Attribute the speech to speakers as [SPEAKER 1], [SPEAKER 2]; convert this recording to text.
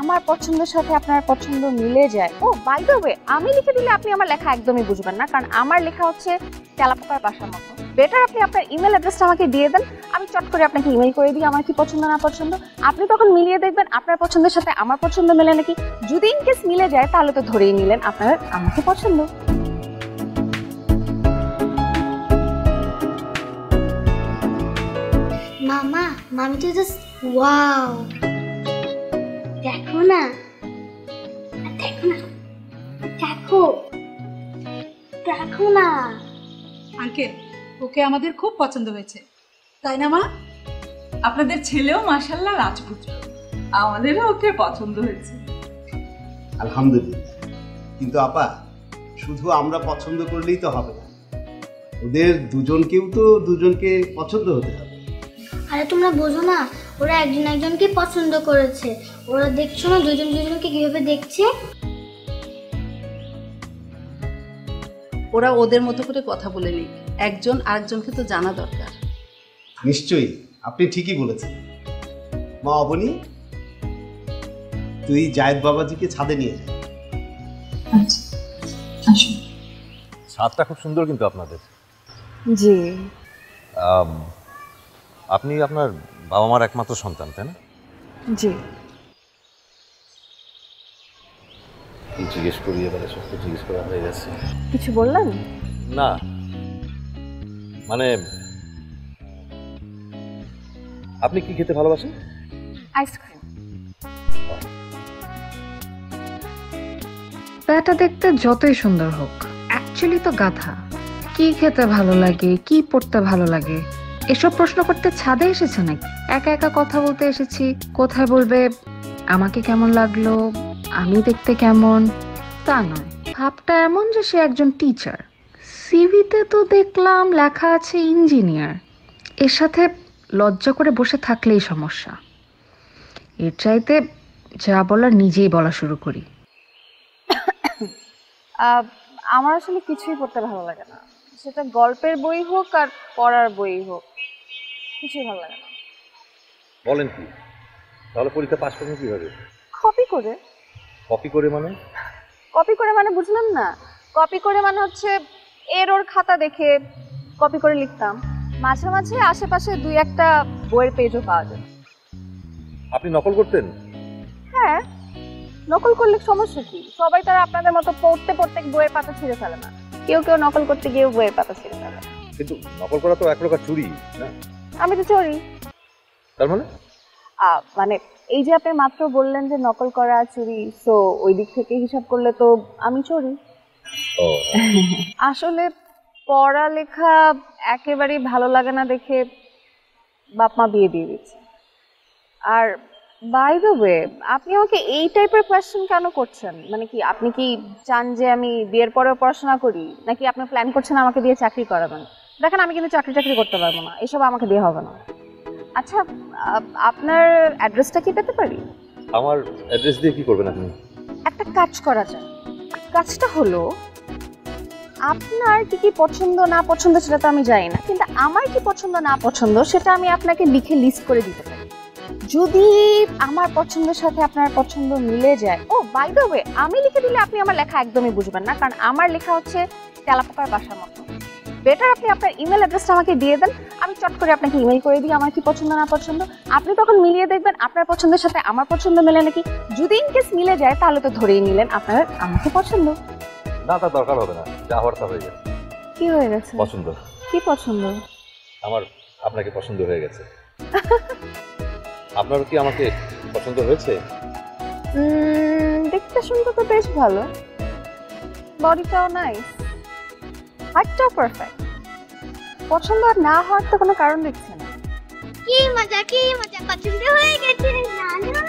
[SPEAKER 1] আমার পছন্দের সাথে আপনার পছন্দ মিলে যায়। ও বাই দ্য ওয়ে, আমি লিখে দিলে আপনি আমার লেখা একদমই বুঝবেন না, কারণ আমার লেখা হচ্ছে তেলাপোকার বাসার মতো। বেটার আপনি আপনার ইমেল অ্যাড্রেসটা আমাকে দিয়ে দেন, আমি চট করে আপনাকে ইমেল করে দিই আমার কি পছন্দ না পছন্দ। আপনি তখন মিলিয়ে দেখবেন আপনার পছন্দের সাথে আমার পছন্দ মেলে নাকি। যদি ইন কেস মিলে যায় তাহলে তো ধরেই নিলেন আপনার আমাকে পছন্দ।
[SPEAKER 2] মামা, মামি তো জাস্ট ওয়াও। দেখো না, দেখো না, দেখো, দেখো না।
[SPEAKER 3] আঙ্কেল, ওকে আমাদের খুব পছন্দ হয়েছে, তাই না মা?
[SPEAKER 4] আপনাদের ছেলেও মাশাআল্লাহ রাজপুত্র, আমাদেরও ওকে পছন্দ হয়েছে।
[SPEAKER 5] আলহামদুলিল্লাহ। কিন্তু আপা, শুধু আমরা পছন্দ করলেই তো হবে না, ওদের দুজনকেও তো দুজনকে পছন্দ হতে হবে।
[SPEAKER 2] আরে তোমরা বোঝো না, ওরা একজন একজনকে পছন্দ করেছে। ওরা দেখছো না দুজন দুজনকে কিভাবে দেখছে।
[SPEAKER 3] ওরা ওদের মতো করে কথা বলে নিক, একজন আরেকজনকে তো জানা দরকার।
[SPEAKER 5] নিশ্চয়ই, আপনি ঠিকই বলেছেন। মা অবনী, তুই জায়েদ বাবাজিকে ছাদে নিয়ে যা।
[SPEAKER 6] ছাদটা খুব সুন্দর কিন্তু আপনাদের।
[SPEAKER 1] জি।
[SPEAKER 6] আপনি আপনার বাবা মার একমাত্র সন্তান, তাই না?
[SPEAKER 1] জি।
[SPEAKER 6] কি জিজ্ঞেস করি এবারে, সব তো জিজ্ঞেস করা হয়ে গেছে।
[SPEAKER 1] কিছু বললেন?
[SPEAKER 6] না মানে আপনি কি খেতে ভালোবাসেন?
[SPEAKER 1] আইসক্রিম।
[SPEAKER 7] এটা দেখতে যতই সুন্দর হোক, অ্যাকচুয়ালি তো গাধা। কি খেতে ভালো লাগে, কি পড়তে ভালো লাগে, এসব প্রশ্ন করতে ছাদে এসেছে নাকি? একা একা কথা বলতে এসেছি। কোথায় বলবে আমাকে কেমন লাগলো, আমি দেখতে কেমন, তা নয়। ভাবটা এমন যে সে একজন টিচার। সিভিতে তো দেখলাম লেখা আছে ইঞ্জিনিয়ার। এর সাথে লজ্জা করে বসে থাকলেই সমস্যা। এর চাইতে যা বলার নিজেই বলা শুরু করি।
[SPEAKER 1] আমার আসলে কিছুই পড়তে ভালো লাগে না, সেটা গল্পের বই হোক আর পড়ার বই হোক, কিছুই ভালো লাগে না।
[SPEAKER 6] বলেন কি? তাহলে পরীক্ষা পাস করবেন কিভাবে?
[SPEAKER 1] কপি করে।
[SPEAKER 6] কপি করে মানে?
[SPEAKER 1] কপি করে মানে বুঝলেন না? কপি করে মানে হচ্ছে এর ওর খাতা দেখে কপি করে লিখতাম। মাঝে মাঝে আশেপাশে দুই একটা বইয়ের পেজও পাওয়া যায়।
[SPEAKER 6] আপনি নকল করতেন?
[SPEAKER 1] হ্যাঁ, নকল করলে সমস্যা কি? সবাই তারা আপনাদের মতো পড়তে পড়তে বইয়ের পাতা ছিঁড়ে ফেলে না, কেউ কেউ নকল করতে গিয়েও বইয়ের পাতা ছিঁড়ে ফেলে।
[SPEAKER 6] কিন্তু নকল করা তো এক প্রকার চুরি না?
[SPEAKER 1] আমি তো চোরি।
[SPEAKER 6] তার মানে?
[SPEAKER 1] মানে এই যে আপনি মাত্র বললেন যে নকল করা চুরি, সো ওই দিক থেকে হিসাব করলে তো আমি চোরি। আসলে পড়ালেখা একেবারেই ভালো লাগে না দেখে বাপ মা বিয়ে দিয়ে দিচ্ছে। আর বাই দ্য ওয়ে, আপনি আমাকে এই টাইপের কোয়েশ্চেন কেন করছেন? মানে কি আপনি কি চান যে আমি বিয়ের পরেও পড়াশোনা করি, নাকি আপনি প্ল্যান করছেন আমাকে দিয়ে চাকরি করাবেন? দেখেন, আমি কিন্তু চাকরি করতে পারবো না, এসব আমাকে দিয়ে হবে না। আচ্ছা, আপনার অ্যাড্রেসটা কি পেতে পারি?
[SPEAKER 6] আমার অ্যাড্রেস দিয়ে কি করবেন আপনি?
[SPEAKER 1] একটা কাজ করা যায়। কাজটা হলো, আপনার কি কি পছন্দ না পছন্দ সেটা তো আমি জানি না, কিন্তু আমার কি পছন্দ না পছন্দ সেটা আমি আপনাকে লিখে লিস্ট করে দিতে পারি। যদি আমার পছন্দের সাথে আপনার পছন্দ মিলে যায়, ও বাই দ্য ওয়ে, আমি লিখে দিলে আপনি আমার লেখা একদমই বুঝবেন না, কারণ আমার লেখা হচ্ছে তেলাপোকার বাসার মতো। বেটার আপনি আপনার ইমেল অ্যাড্রেসটা আমাকে দিয়ে দেন, আমি চট করে আপনাকে ইমেল করে দিই আমার কি পছন্দ না পছন্দ। আপনি তখন মিলিয়ে দেখবেন আপনার পছন্দের সাথে আমার পছন্দ মেলে নাকি। যদি ইন কেস মিলে যায় তাহলে তো ধরেই নিলেন আপনার আমাকে পছন্দ।
[SPEAKER 6] না, তার দরকার হবে না, যা হওয়ার তা হয়ে গেছে।
[SPEAKER 1] কি হয়ে গেছে?
[SPEAKER 6] পছন্দ।
[SPEAKER 1] কি পছন্দ?
[SPEAKER 6] আমার আপনাকে পছন্দ হয়ে গেছে। আপনার কি আমাকে পছন্দ হয়েছে?
[SPEAKER 1] দেখতে শুনতে তো বেশ ভালো, বডিটাও নাইস, হাইটটাও পারফেক্ট। পছন্দ আর না হওয়ার তো কোনো কারণ দেখছি না।
[SPEAKER 2] কি মজা, কি মজা, পছন্দ হয়ে গেছে। না না